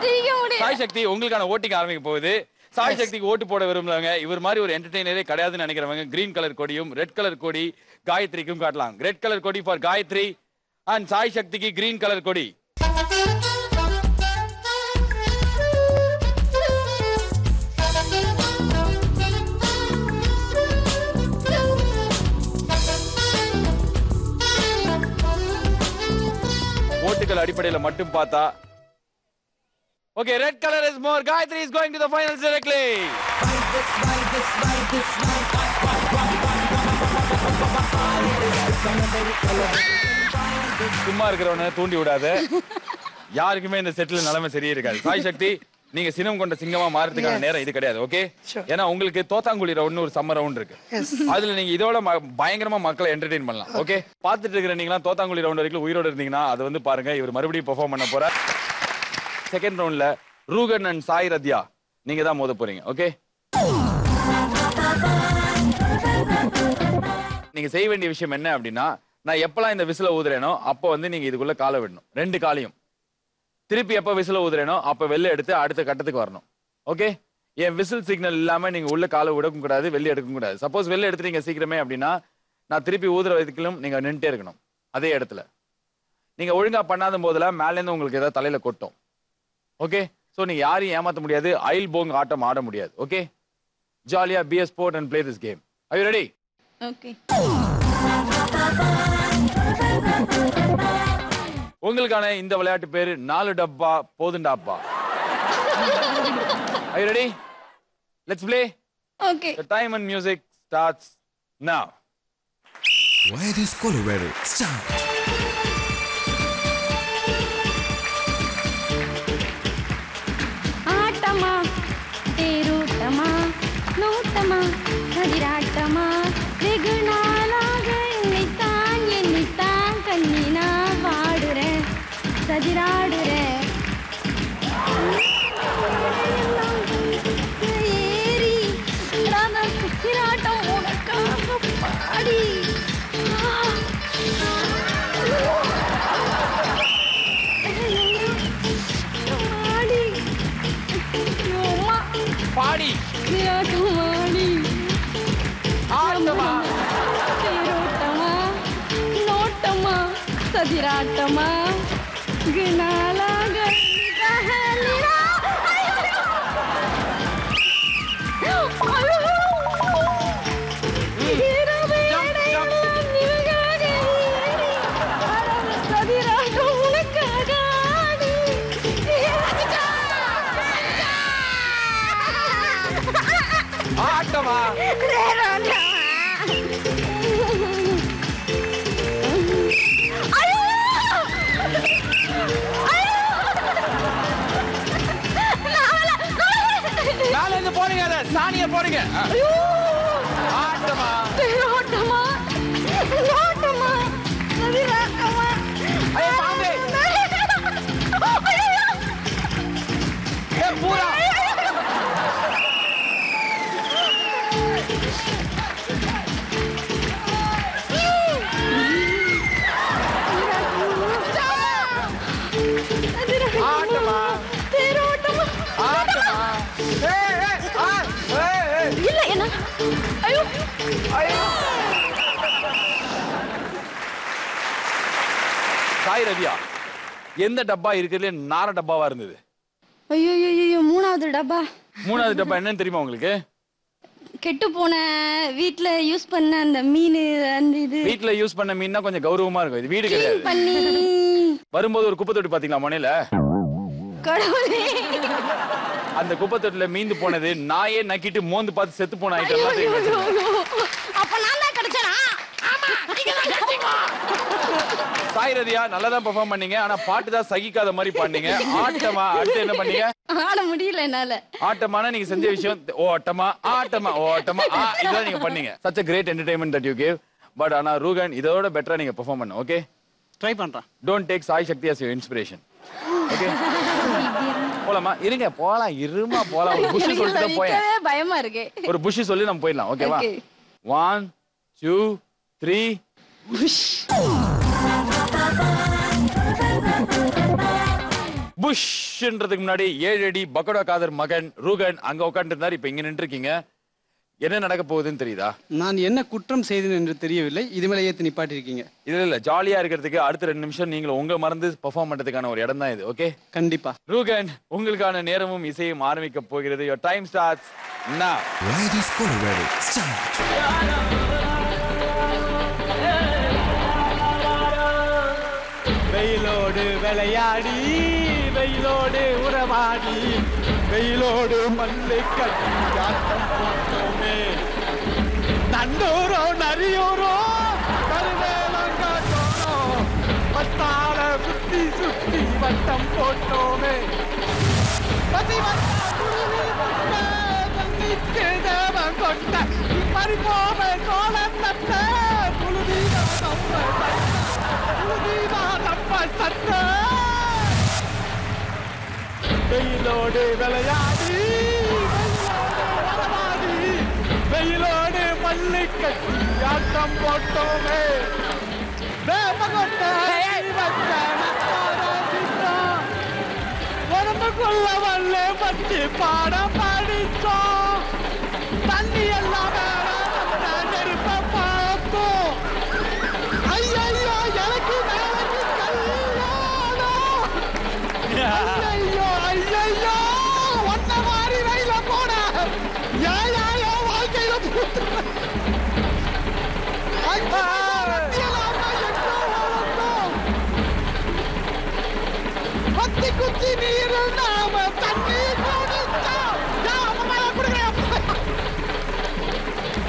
சிரிக்க முடியும். சாய் சக்தி உங்களுக்கான ஓட்டிங் ஆரம்பிக்க போகுது. சாய் சக்திக்கு ஓட்டு போட விரும்புறவங்க, இவர் மாதிரி ஒரு என்டர்டெய்னரே கிடையாதுன்னு நினைக்கிறவங்க கிரீன் கலர் கொடியும் ரெட் கலர் கொடி காயத்ரிக்கும் காட்டலாம். ரெட் கலர் கொடி ஃபார் காயத்ரி அண்ட் சாய் சக்திக்கு கிரீன் கலர் கொடி. ஓட்டுகள் அடிப்படையில் மட்டும் பார்த்தா okay, red colour is more. Gayathri is going to the finals directly. சும்மா இருக்கிறவனை தூண்டி விடாத. யாருக்குமே இந்த செட்ல நிலைமை சரியே இருக்காது. சாய் சக்தி, நீங்க சினம் கொண்ட சிங்கமா மாறதுக்கான நேரம் இது கிடையாது. ஓகே? ஏன்னா உங்களுக்கு தோத்தாங்குழி ரவுண்ட் ஒரு சம்மர் ரவுண்ட் இருக்கு. அதுல நீங்க இதோட பயங்கரமா மக்களை என்டர்டெயின் பண்ணலாம். ஓகே? பார்த்துட்டு இருக்கிற நீங்களா தோத்தாங்குழி ரவுண்ட் வரைக்கும் உயிரோட இருந்தீங்கன்னா அது வந்து பாருங்க, இவர் மறுபடியும் பெர்ஃபார்ம் பண்ண போறார். செகண்ட் ரவுண்ட்ல ரூகன் அண்ட் சாய் ரத்யா நீங்க தான் மோத போறீங்க. ஓகே? நீங்க செய்ய வேண்டிய விஷயம் என்ன அப்படின்னா, நான் எப்பெல்லாம் இந்த விசில ஊதுறேனோ அப்போ வந்து நீங்க இதுக்குள்ள காலை விடணும், ரெண்டு காலையும். திருப்பி எப்ப விசில ஊதுறேனோ அப்ப வெளில எடுத்து அடுத்த கட்டத்துக்கு வரணும். ஓகே? என் விசில் சிக்னல் இல்லாம நீங்க உள்ள காலை விடவும் கூடாது, வெளில எடுக்கவும் கூடாது. சப்போஸ் வெளில எடுத்துட்டீங்க சீக்கிரமே அப்படின்னா நான் திருப்பி ஊதுற வரைக்கும் நீங்க நின்றுட்டே இருக்கணும் அதே இடத்துல. நீங்க ஒழுங்கா பண்ணாத போதெல்லாம் மேல இருந்து உங்களுக்கு ஏதாவது தலையில கொட்டும். ஓகே? சோ நீங்க யாரையும் ஏமாத்த முடியாது, அயில் போங் ஆட்டம் ஆட முடியாது. ஓகே? ஜாலியா B a sport and play this game. R you ready? Okay. உங்களுக்கான இந்த விளையாட்டு பேரு 4 டப்பா போதுண்டாப்பா. Are you ready? Let's play. Okay. The time and music starts now. Why this Colorado? Start. ஆட்டமா தேரோட்டமா நோட்டமா கதிராட்டமா வெகு நாளாக என்னைத்தான் கண்ணி நான் வாடுறேன் சதிராடுறேன் ஏறி கதிராட்டம் உனக்காக பாடி பாடி ஆட்டமா ஆட்டமா தேரோட்டமா கதிராட்டமா குணாலாக ஆட்டமா மேல இருந்து போடுங்க, அத சாணிய போடுங்க. ஆட்டமா தேரோட்டமா நோட்டமா கதிராட்டமா ஐயா பாம்பே ஏ பூரா ஆட்டமா தேரோட்டமா ஆட்டமா இல்ல என்ன ஐயோ ஐயோ சாய் ரவியா, எந்த டப்பா இருக்கிறதுல நார டப்பாவா இருந்தது? ஐயோ ஐயோ மூணாவது டப்பா. மூணாவது டப்பா என்னன்னு தெரியுமா உங்களுக்கு? கெட்டு போன வீட்ல யூஸ் பண்ண அந்த மீன், அந்த இது வீட்ல யூஸ் பண்ண மீன்னா கொஞ்சம் கௌரவமா இருக்கும். இது வீடு கிடையாது. பண்ணி வரும்போது ஒரு குப்பை தொட்டி பாத்தீங்களா மொனையில? கடவுளே, அந்த குப்பை தொட்டில மீந்து போனது நாயே நக்கிட்டு மோந்து பார்த்து செத்து போன ஐட்டம் தான் தெரியும். அப்ப நான் தான் கிடைச்சனா? ஆமா, நீங்க தான் கிடைச்சீங்க. சாய் ரதியா நல்லா தான் பெர்ஃபார்ம் பண்ணீங்க, ஆனா பாட்டு தான் சகிக்காத மாதிரி பண்ணீங்க. ஆட்டமா அடுத்து என்ன பண்ணீங்க? ஆட முடியல என்னால. ஆட்டமான நீங்க செஞ்ச விஷயம் ஓட்டமா ஆட்டமா ஓட்டமா இதான் நீங்க பண்ணீங்க. such a great entertainment that you gave. But ஆனா ரூகன் இதோட பெட்டரா நீங்க பெர்ஃபார்ம் பண்ண. ஓகே, ட்ரை பண்றேன். Don't take Sai Sakthi as your inspiration. Okay, போலாமா? இருங்க போலாம், இருமா போலாம். ஒரு புஷ் சொல்லிட்டு தான் போயேன். பயமா இருக்கு. ஒரு புஷ் சொல்லி நம்ம போயிடலாம். ஓகேவா? Okay. 1 2 3 புஷ்ன்றதுக்கு முன்னாடி 7 அடி பக்கோடா காதர் மகன் ரூகன் அங்க உட்கார்ந்து இருந்தாரு. இப்ப இங்க நின்று இருக்கீங்க. என்ன நடக்க போகுதுன்னு தெரியுதா? நான் என்ன குற்றம் செய்தேன் என்று தெரியவில்லை. இது மேல ஏத்து நிப்பாட்டி இருக்கீங்க. இல்ல ஜாலியா இருக்கிறதுக்கு அடுத்த 2 நிமிஷம் நீங்களும் உங்க மறந்து பெர்ஃபார்ம் பண்றதுக்கான ஒரு இடம் தான் இது. ஓகே, கண்டிப்பா. ரூகன் உங்களுக்கான நேரமும் இசையும் ஆரம்பிக்க போகிறது. your time starts now. Ladies Colorado, start. வெயிலோடு விளையாடி வெயிலோடு உறவாடி வெயிலோடு மல்லு கட்டி ஆட்டம் போட்டோமே. நண்டூரோ நரியூரோ கருவேலங்காட்டோனோ பத்தால சுத்தி சுத்தி வட்டம் போட்டோமே. பசி வந்தா குருவி முட்ட தண்ணிக்கு தேவன் கொட்ட பறிப்போம சோழன் நட்ட புழுதீவா நம்ம சட்ட வெயிலோடு விளையாடி வரவாடி வெயிலோடு மல்லு கட்டி ஆட்டம் போட்டோமே. உடம்புக்குள்ள வல்ல பற்றி பாடம் படிச்சோம். தண்ணி எல்லாம் நெருப்ப பார்த்தோம். ஐயோ எனக்கு நாளைக்கு கல்யாணம். ஐயோ ஐயோ ஒன்ன மாதிரி ரயில போட ஏழாயோ வாழ்க்கையில பத்தி குச்சி நீர் நாம தண்ணி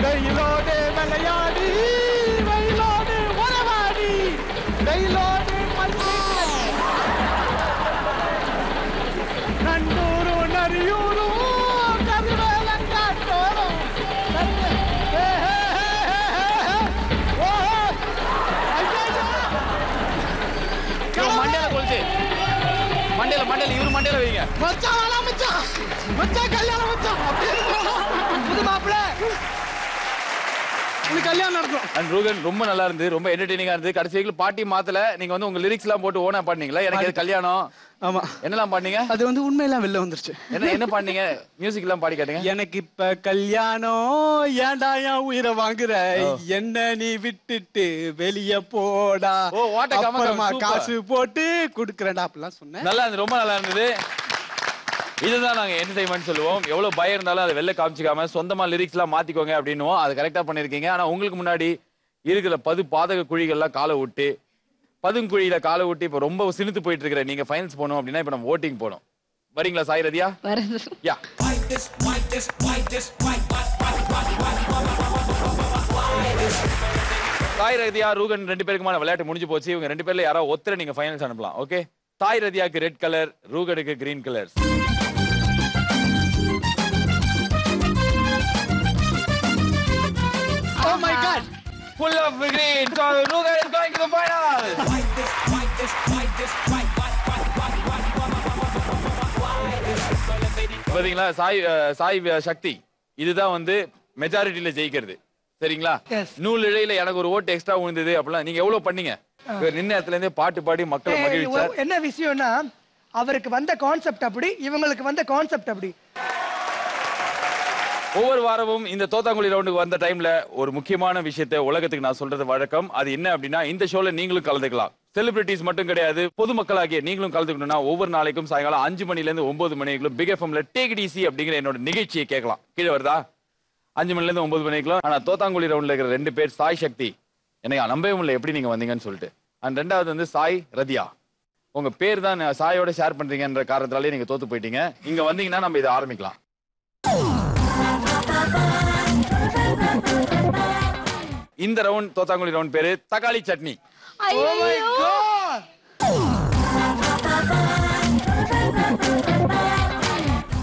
வெயிலோடு விளையாடி வெயிலோடு உறவாடி வெயிலோடு நண்டூரு நரியூரு கருவேலங்காட்டோரும் மண்டையில கொளுத்து, மண்டையில மண்டையில இவரு மண்டையில வைங்க. மச்சான் வேணாம் மச்சான், மச்சான் கல்யாணம் மச்சான். புது மாப்பிள்ள கல்யாணம் நடக்கும். அண்ட் ரூகன் ரொம்ப நல்லா இருந்து, ரொம்ப என்டர்டெய்னிங்கா இருந்து. கடைசி வரைக்கும் பாட்டி மாத்தல, நீங்க வந்து உங்க லிரிக்ஸ் எல்லாம் போட்டு ஓனா பாடுனீங்களா? எனக்கு கல்யாணம். ஆமா. என்னெல்லாம் பாடுனீங்க? அது வந்து உண்மையெல்லாம் வெளில வந்துருச்சு. என்ன பாடுனீங்க? மியூசிக் எல்லாம் பாடி காட்டுங்க. எனக்கு இப்ப கல்யாணம், ஏன்டா என் உயிரை வாங்குற, என்ன நீ விட்டுட்டு வெளிய போடா, அப்புறமா காசு போட்டு குடுக்கறேன்டா அப்படிலாம் சொன்னேன். நல்லா இருந்தது, ரொம்ப நல்லா இருந்தது. இதுதான் நாங்க என்டர்டைன்மெண்ட் சொல்லுவோம். எவ்வளவு பயம் இருந்தாலும் அதை வெளில காமிச்சிக்காம சொந்தமா லிரிக்ஸ் எல்லாம் மாத்திக்கோங்க அப்படின்னுவோம். அது கரெக்டா பண்ணிருக்கீங்க. ஆனா உங்களுக்கு முன்னாடி இருக்கிற பாதக குழிகள்லாம் காலை விட்டு, பதுங்குழியில காலை விட்டு இப்ப ரொம்ப சினுத்து போயிட்டு இருக்கிற நீங்க ஃபைனல்ஸ் போகணும் அப்படின்னா இப்ப நம்ம ஓட்டிங் போகணும். வரீங்களா சாய் ரதியா? யா. சாய் ரதியா ரூகன் 2 பேருக்குமான விளையாட்டு முடிஞ்சு போச்சு. இவங்க 2 பேர்ல யாராவது ஒருத்தரை நீங்க ஃபைனல்ஸ் அனுப்பலாம். ஓகே. சாய் ரதியாக்கு ரெட் கலர், ரூகனுக்கு green colour. Oh my god. Full of green. So Rugan is going to the final. பாத்தீங்களா சாய் சக்தி இதுதான் வந்து மெஜாரிட்டில ஜெயிக்கிறது. சரிங்களா? நூல் இழையில எனக்கு ஒரு ஓட்டு எக்ஸ்ட்ரா விழுந்தது அப்படிலாம் நீங்க எவ்வளவு பண்ணீங்க? நின்ன இடத்துல இருந்தே பாட்டு பாடி மக்களை மகிழ்ச்சார். என்ன விஷயம்னா அவருக்கு வந்த கான்செப்ட் அப்படி, இவங்களுக்கு வந்த கான்செப்ட் அப்படி. ஒவ்வொரு வாரமும் இந்த தோத்தாங்குழி ரவுண்டுக்கு வந்த டைம்ல ஒரு முக்கியமான விஷயத்தை உலகத்துக்கு நான் சொல்றது வழக்கம். அது என்ன அப்படின்னா, இந்த ஷோல நீங்களும் கலந்துக்கலாம். செலிபிரிட்டிஸ் மட்டும் கிடையாது, பொதுமக்களாகிய நீங்களும் கலந்துக்கணும்னா ஒவ்வொரு நாளைக்கும் சாயங்காலம் 5 மணில இருந்து 9 மணிக்குள்ள பிக் எஃப்எம்ல டேக் இட் ஈஸி அப்படிங்கிற என்னோட நிகழ்ச்சியை கேட்கலாம். கீழே வருதா? 5 மணில இருந்து 9 மணிக்குள்ள. ஆனா தோத்தாங்குழி ரவுண்ட்ல இருக்கிற 2 பேர் சாய் சக்தி, எனக்கு நம்பவே முடியல எப்படி நீங்க வந்தீங்கன்னு சொல்லிட்டு. அண்ட் 2வது வந்து சாய் ரதியா. உங்க பேர் தான் சாயோட ஷேர் பண்றீங்கன்ற காரணத்தாலே நீங்க தோத்து போயிட்டீங்க. இங்க வந்தீங்கன்னா நம்ம இதை ஆரம்பிக்கலாம். இந்த ரவுண்ட் தோத்தாங்குழி ரவுண்ட் பேரு தக்காளி சட்னி.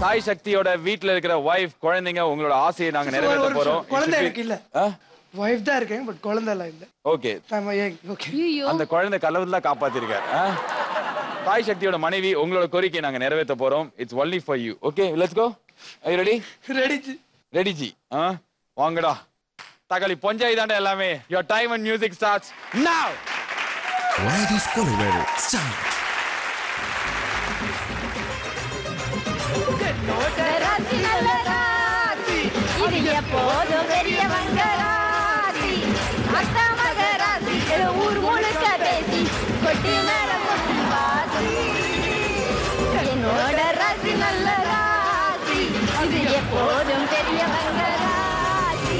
சாய் சக்தியோட வீட்ல இருக்கிற வைஃப், குழந்தைங்க, உங்களோட ஆசையை நாங்க நிறைவேற்ற போறோம். குழந்தை இருக்கு இல்ல, வைஃப் தான் இருக்கேன், பட் குழந்தை எல்லாம் இல்ல. ஓகே. ஓகே. அந்த குழந்தை கலவத்துல காப்பாத்திருக்காரு. சாய் சக்தியோட மனைவி, உங்களோட கோரிக்கையை நாங்க நிறைவேற்ற போறோம். It's only for you. Okay, let's go. Are you ready? Ready ஜி. வாங்கடா. தக்காளி பொஞ்சாய் தாண்டா எல்லாமே. Your time and music starts now. Variety Score Ready. Start. இது எப்போதோ பெரிய மங்கராசி, அத்த மகராசி, ஊர் முழுக்க பேசி கொட்டி மேல கொட்டி வாசி. என்னோட ராசி நல்ல ராசி, இது எப்போதும் பெரிய மங்கராசி.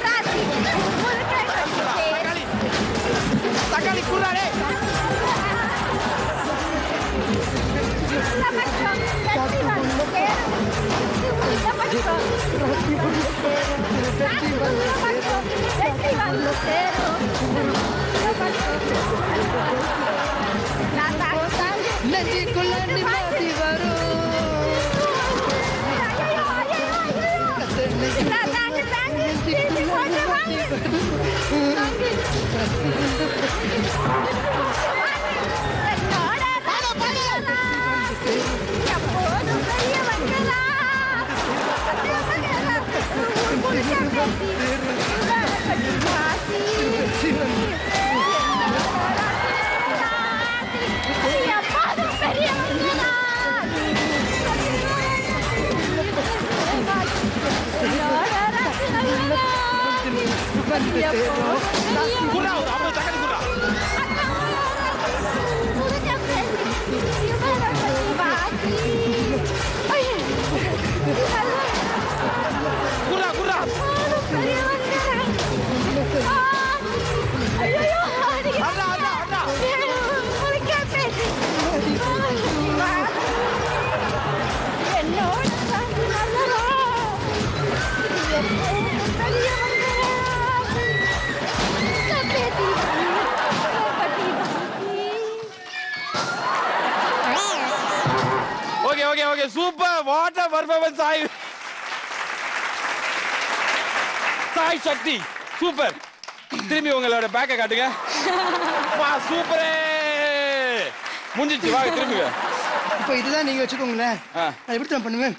ராசி முழுக்க தக்காளி கூறாடே. நெஞ்சுக்குள்ள நிம்மதி வரும். Okay, super. What a performance, Sai Shakti. Super. திரும்பி உங்களோட பேக்க காட்டுங்க. வா, சூப்பரே. முடிஞ்சிச்சு, வாங்க திரும்பிங்க. இப்போ இதுதான் நீங்க வச்சுக்கோங்களேன். நான் எப்படி தான் பண்ணுவேன்?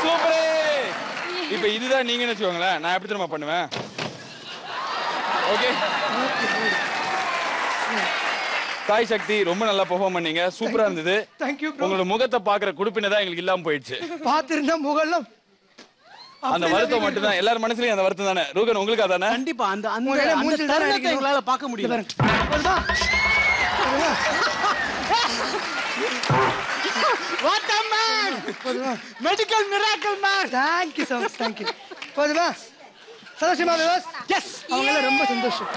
சூப்பரே. இப்ப இதுதான் நீங்கன்னு வச்சுக்கோங்களேன், நான் எப்படி தெரியுமா பண்ணுவேன்? ஓகே, சாய் சக்தி ரொம்ப நல்லா பெர்ஃபார்ம் பண்ணீங்க, சூப்பரா இருந்தது. தேங்க்யூ. உங்களோட முகத்தை பாக்குற குடுப்பினை தான் எங்களுக்கு இல்லாம போயிடுச்சு. பாத்திருந்தா முகெல்லாம் அந்த வருத்தம் மட்டும் தான் எல்லார் மனசுலயும், அந்த வருத்தம் தானே ரூகன் உங்களுக்கு அதானே? கண்டிப்பா அந்த அந்த உங்களே அந்த மூஞ்சில தருணத்தை அடிக்கணும். எங்களால பார்க்க முடியல. What a man! Medical miracle man! Thank you so much, thank you. போதுமா? சந்தோஷமா விவாஸ்? Yes! அவங்கள ரொம்ப சந்தோஷம்.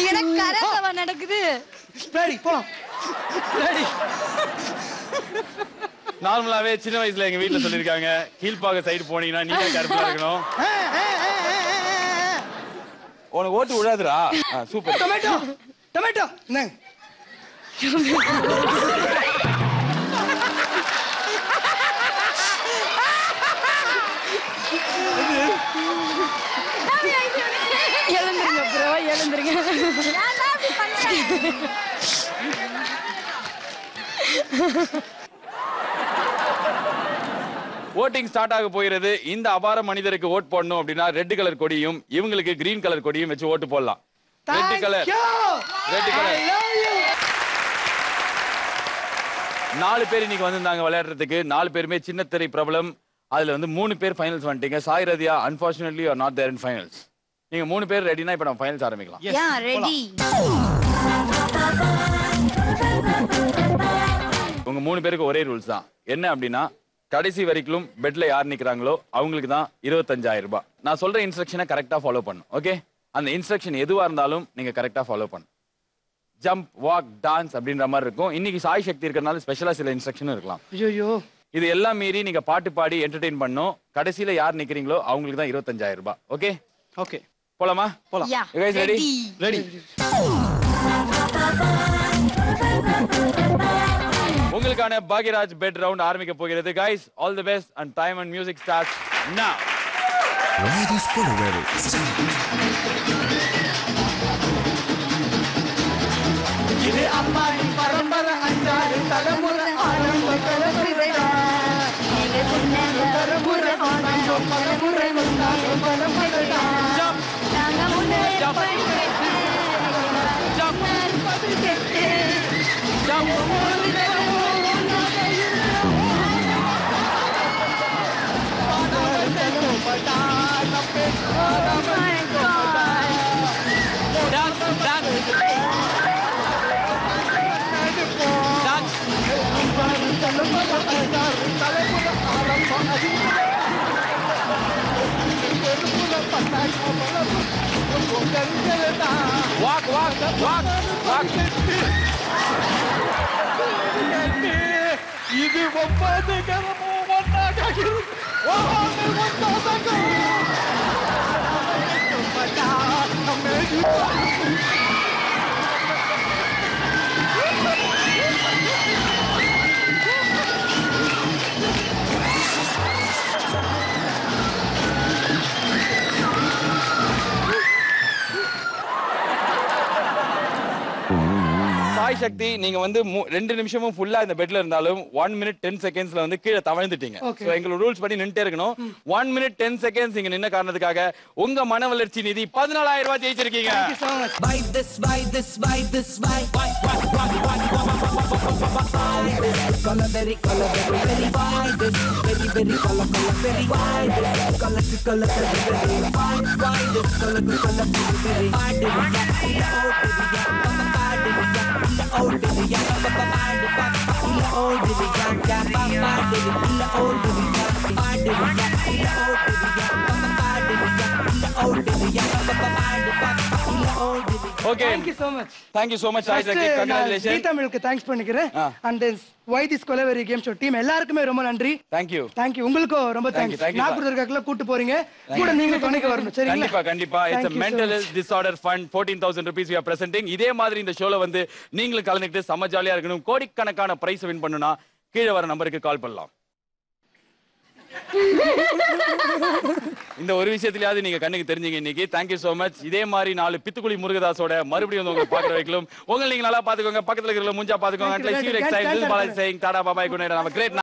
எனக்கு கரசவா நடக்குது. ரெடி போலாம். ரெடி. நார்மலாவே சின்ன வயசுல எங்க வீட்டுல சொல்லிருக்காங்க, கீழ்பாக சைடு போனீங்கன்னா நீங்க கருப்பா இருக்கணும். உனக்கு ஓட்டு விடாதுடா. சூப்பர். டொமேட்டோ டொமேட்டோ என்னங்க? எழுந்துருங்க ப்ரோ, எழுந்துருங்க. ஓட்டிங் ஸ்டார்ட் ஆக போகிறது. இந்த அபார மனிதருக்கு ஓட் போடணும் அப்படின்னா ரெட் கலர் கொடியும் இவங்களுக்கு கிரீன் கலர் கொடியும் வச்சு ஓட்டு போடலாம். Red colour, red colour. 4 பேர் இன்னைக்கு வந்திருந்தாங்க விளையாடுறதுக்கு. 4 பேருமே சின்ன திரை பிரபலம். அதுல வந்து 3 பேர் ஃபைனல்ஸ் வந்துட்டீங்க. Sai ரதியா unfortunately you are not there in finals. நீங்க 3 பேர் ரெடினா இப்ப நம்ம ஃபைனல்ஸ் ஆரம்பிக்கலாம். யா ரெடி. உங்க 3 பேருக்கு ஒரே ரூல்ஸ் தான். என்ன அப்படின்னா கடைசி வரைக்கும் பெட்ல யார் நிக்கிறாங்களோ அவங்களுக்கு தான் 25,000 ரூபாய். நான் சொல்ற இன்ஸ்ட்ரக்ஷனை கரெக்டா ஃபாலோ பண்ணணும். ஓகே, அந்த இன்ஸ்ட்ரக்ஷன் எதுவா இருந்தாலும் நீங்க கரெக்டா ஃபாலோ பண்ணணும். ஜம்ப், வாக், டான்ஸ் அப்படின்ற மாதிரி இருக்கும். இன்னைக்கு சாய் சக்தி இருக்கிறதுனால ஸ்பெஷலா சில இன்ஸ்ட்ரக்ஷனும் இருக்கலாம். ஐயோ, இது எல்லாம் மீறி நீங்க பாட்டு பாடி என்டர்டெயின் பண்ணணும். கடைசியில யார் நிக்கிறீங்களோ அவங்களுக்கு தான் 25,000 ரூபாய். ஓகே ஓகே, போலாமா? போலாம். யா You guys ready? ரெடி. உங்களுக்கான பாக்யராஜ் பெட் ரவுண்ட் ஆரம்பிக்க போகிறது. guys, all the best and time and music starts now. Ladies Colorado. Start. இது அம்மாவின் பரம்பரை 5 தலைமுறை ஆரம்ப கலப்புரைடா. நீங்க சொன்னது பரம்பரை ஆனந்த பரம்பரை வந்தாங்க பரம்பரைடா. நாங்க முன்னே படிக்கட்டு Jump. படிக்கட்டு Walk, walk, walk, walk. இது ஒன்பது கிரமும் ஒன்றாக சாய் சக்தி, நீங்க வந்து 2 நிமிஷமும் ஃபுல்லா இந்த பெட்ல இருந்தாலும் 1 minute 10 secondsல வந்து கீழே தவழ்ந்துட்டீங்க. சோ எங்களோட ரூல்ஸ் படி நின்னுட்டே இருக்கணும். 1 minute 10 seconds இங்க நின்ன காரணத்துக்காக உங்க மன வளர்ச்சி நிதி 14,000 ரூபாய் ஜெயிச்சிருக்கீங்க. Okay. Thank you so much. Thank you so much, Sai Shakti. Congratulations. ஜீ தமிழுக்கு தேங்க்ஸ் பண்ணிக்கிறேன். And then why this கொலவெரி game show team எல்லாருக்குமே ரொம்ப நன்றி. Thank you. Thank you. உங்களுக்கும் ரொம்ப தேங்க்ஸ். நான் கொடுத்திருக்கல கூட்டி போறீங்க. கூட நீங்க துணைக்கு வரணும். சரிங்களா? கண்டிப்பா கண்டிப்பா. It's a mental health disorder fund 14,000 rupees we are presenting. இதே மாதிரி இந்த ஷோல வந்து நீங்களும் கலந்துக்கிட்டு செம்ம ஜாலியா இருக்கணும். கோடிக்கணக்கான பிரைஸ் வின் பண்ணனும்னா கீழ வர நம்பருக்கு கால் பண்ணலாம். இந்த ஒரு விஷயத்திலயாவது நீங்க கண்ணுக்கு தெரிஞ்சீங்க இன்னைக்கு. Thank you so much. இதே மாதிரி 4 பித்துக்குளி முருகதாஸோட மறுபடியும் வந்து உங்களை பாக்குற வைக்கலும். உங்களை நீங்க நல்லா பாத்துக்கோங்க, பக்கத்துல இருக்கிற முஞ்சா பாத்துக்கோங்க. Until I see you next time. This is Balaji saying tada bye bye good night. Have a great night.